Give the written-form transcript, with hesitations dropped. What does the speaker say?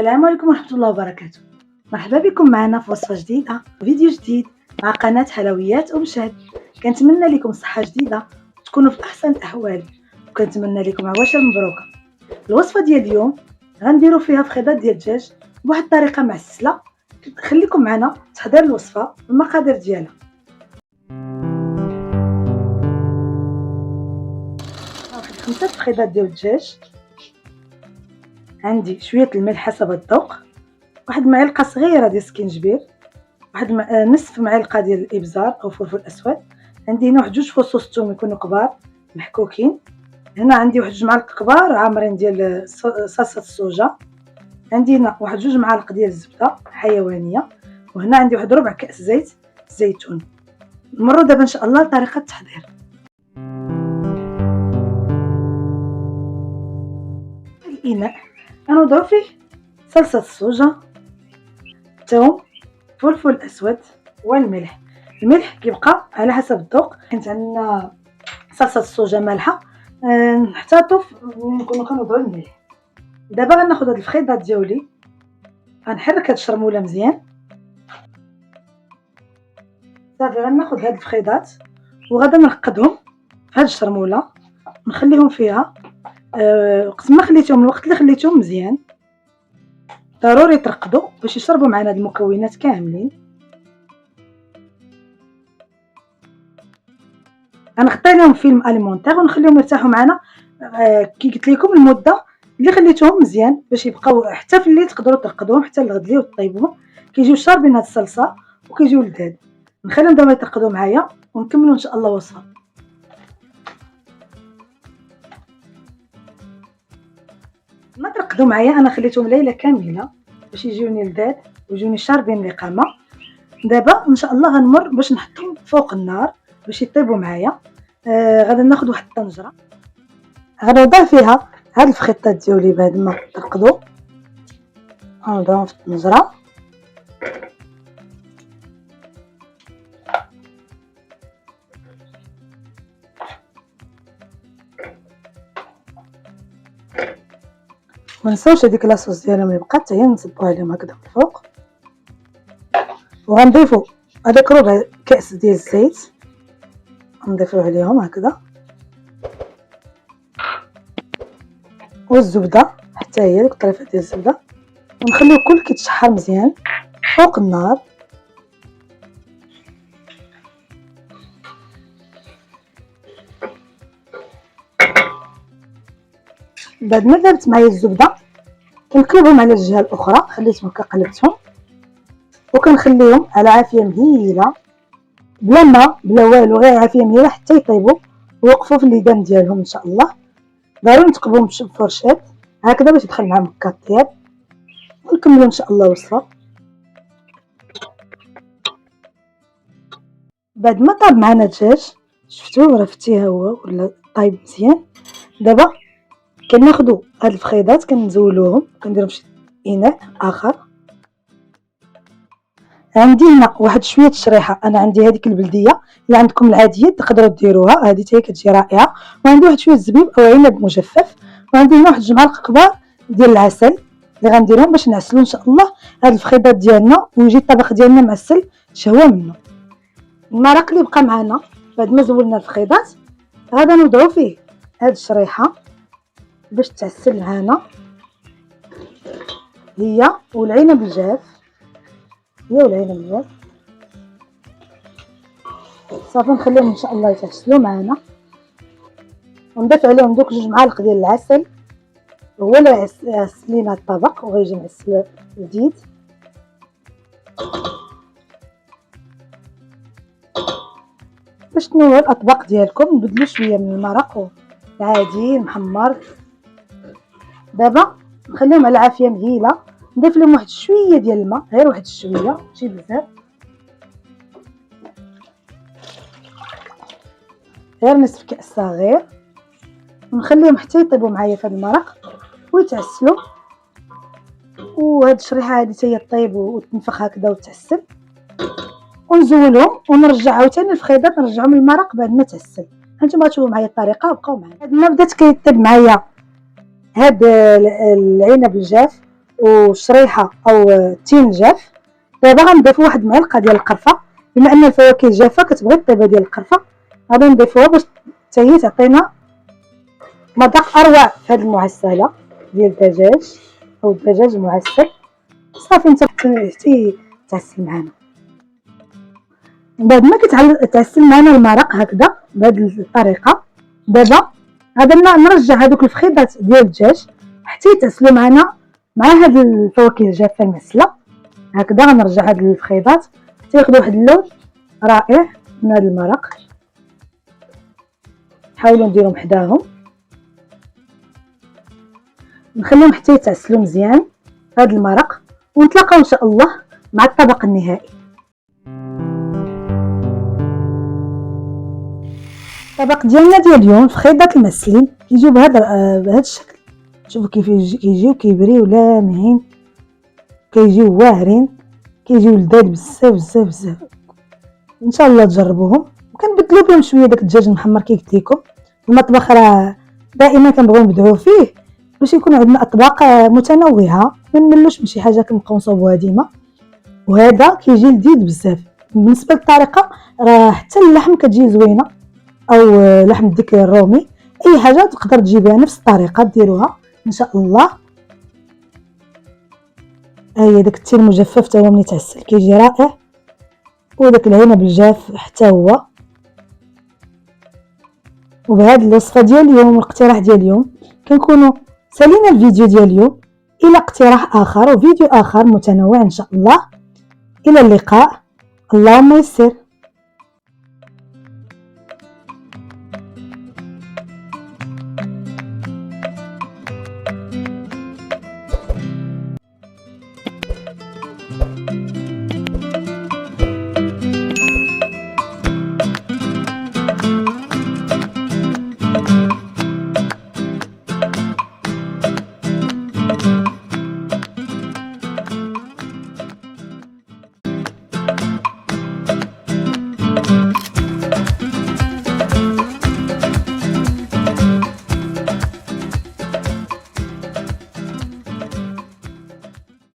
السلام عليكم ورحمة الله وبركاته. مرحبا بكم معنا في وصفة جديدة وفيديو جديد مع قناة حلويات شهد. كنتمنى لكم صحة جديدة وتكونوا في أحسن الأحوال، وكنتمنى لكم عواشر مبروكة. الوصفة ديال اليوم غنديروا فيها فخيدات ديال الدجاج بواحد الطريقة معسلة. خليكم معنا تحضير الوصفة والمقادير ديالها. واحد 5 فخيدات ديال الدجاج، عندي شويه الملح حسب الذوق، واحد المعلقه صغيره ديال السكينجبير، واحد نصف معلقه ديال الابزار او فلفل اسود، عندي هنا واحد 2 فصوص ثوم يكونوا كبار محكوكين، هنا عندي واحد 2 معالق كبار عامرين ديال صلصه الصوجا، عندي هنا واحد 2 معالق ديال الزبده حيوانيه، وهنا عندي واحد ربع كاس زيت زيتون. نمروا دابا ان شاء الله لطريقه التحضير. الاناء غنوضعو فيه صلصه الصوجا، ثوم، فلفل اسود والملح. الملح كيبقى على حسب الذوق، حيت عندنا صلصه الصوجا مالحه نحتاطوا نكونوا كنوضعوا الملح. دابا غناخذ هاد الفخيضات ديالي، غنحرك هاد الشرموله مزيان صافي. غناخذ هاد الفخيضات وغادا نرقدهم في هاد الشرموله، نخليهم فيها وقت ما خليتهم، الوقت اللي خليتهم مزيان ضروري يترقدوا باش يشربوا معنا هاد المكونات كاملين. غنغطي لهم فيلم اليمونتير ونخليهم يرتاحوا معنا كي قلت لكم المده اللي خليتهم مزيان باش يبقاو حتى في الليل تقدروا ترقدوهم حتى الغد ليه وطيبوهم، كيجيو شاربين هاد الصلصه وكيجيو لذاذ. نخليهم دابا يترقدوا معايا ونكملوا ان شاء الله وصفه. ما ترقدوا معايا، انا خليتهم ليله كامله باش يجيوني لذاذ ويجوني شاربين الاقامه. دابا ان شاء الله غنمر باش نحطهم فوق النار باش يطيبوا معايا. غادي ناخذ واحد الطنجره، غنوضع فيها هاد الفخيطات ديالي بعد ما ترقدوا، غنوضعهم في الطنجره. منساوش هذيك لاصوص ديالهم اللي بقات، هي نصبوا عليهم هكذا من الفوق، وغنضيفوا هذاك ربع كاس ديال الزيت نضيفوه عليهم هكذا، والزبده حتى هي ديك الطريفه ديال الزبده، ونخليو كل كيتشحر مزيان فوق النار. بعد ما ذابت معايا الزبده كنقلبهم على الجهه الاخرى، خليتهم هكا قلبتهم وكنخليهم على عافيه مهيله بلا ما بلا والو، غير عافيه مهيله حتى يطيبوا ويوقفوا في الليدان ديالهم ان شاء الله. ضروري نتقبهم بفرشات هكذا باش يدخل معاهم هكا الطياب، ونكملوا ان شاء الله الوصفه. بعد ما طاب معنا الدجاج شفتوه راه فتيه هو ولا طايب مزيان. دابا كناخذوا هاد الفخيضات كنزولوهم كنديرهم في اناء اخر. عندي هنا واحد شويه الشريحه، انا عندي هذيك البلديه اللي عندكم العاديه تقدروا ديروها، هذه حتى كتجي رائعه. وعندي واحد شويه الزبيب او عنب مجفف، وعندي هنا واحد 2 معالق كبار ديال العسل اللي غنديرهم باش نعسلوا ان شاء الله هاد الفخيضات ديالنا ويجي الطبق ديالنا معسل شهوه منه. المرق اللي بقى معنا بعد ما زولنا الفخيضات غادا نوضعوا فيه هاد الشريحه باش تعسل معنا، هي والعنب الجاف، صافي. نخليهم ان شاء الله يتعسلوا معنا، ونضيف عليهم دوك 2 معالق ديال العسل، هو اللي يعسل لينا الطبق وغيجي معسل لذيذ. باش تنوعوا الاطباق ديالكم بدلوا شويه من المرق العادي محمر. دابا نخليهم على عافيه مهيله، نضيف لهم واحد شويه ديال الماء، غير واحد شويه ماشي بزاف، غير نصف كاس صغير، ونخليهم حتى يطيبوا معايا في هذا المرق ويتعسلوا. وهاد الشريحه هذه حتى هي طيب وتنفخ هكذا وتعسل، ونزولهم ونرجع عاوتاني الفخيضات نرجعهم للمرق بعد ما تعسل. هانتوما غتشوفوا معايا الطريقه وبقاو معايا. بعد ما بدات كيطيب معايا هاد العنب الجاف وشريحه او تين جاف. دابا غنضيفو واحد المعلقه ديال القرفه، بما ان الفواكه جافه كتبغي الطيبه ديال القرفه، غادي نضيفوها باش حتى هي تعطينا مذاق اروع في هذه المعسله ديال الدجاج او الدجاج المعسل. صافي انت حتى تعسل معنا. بعد ما كتعسل معنا المرق هكذا بهذه الطريقه، دابا غادي نرجع هذوك الفخيضات ديال الدجاج حتى يتعسلوا معنا مع هاد الفواكه الجافه المعسله. هكذا غنرجع هاد الفخيضات حتى ياخذوا واحد اللون رائع من هذا المرق. نحاولوا نديرهم حداهم، نخليهم حتى يتعسلوا مزيان هذا المرق، ونتلاقاو ان شاء الله مع الطبق النهائي. الطبق ديالنا ديال اليوم الفخيضات المعسلين كيجيو بهذا الشكل. شوفوا كيف كيجيو كيبريو لامعين، كيجيو واعرين، كيجيو لذاذ بزاف بزاف بزاف. ان شاء الله تجربوهم، وكنبدلوا بهم شويه داك الدجاج المحمر كي قلت لكم. المطبخ راه دائما كنبغيو نبدعوا فيه باش يكون عندنا اطباق متنوعه، ما نملوش من شي حاجه كنبقاو نصاوبوها ديما. وهذا كيجي لذيذ بزاف. بالنسبه للطريقه راه حتى اللحم كتجي زوينه، او لحم الديك الرومي، اي حاجه تقدر تجيبها نفس الطريقه ديروها ان شاء الله. هي داك التين المجفف حتى هو ملي تعسل كيجي رائع، وداك العنب الجاف حتى هو. وبهذه الوصفه ديال اليوم والاقتراح ديال اليوم كنكونوا سالينا الفيديو ديال اليوم. الى اقتراح اخر وفيديو اخر متنوع ان شاء الله. الى اللقاء، اللهم يسر.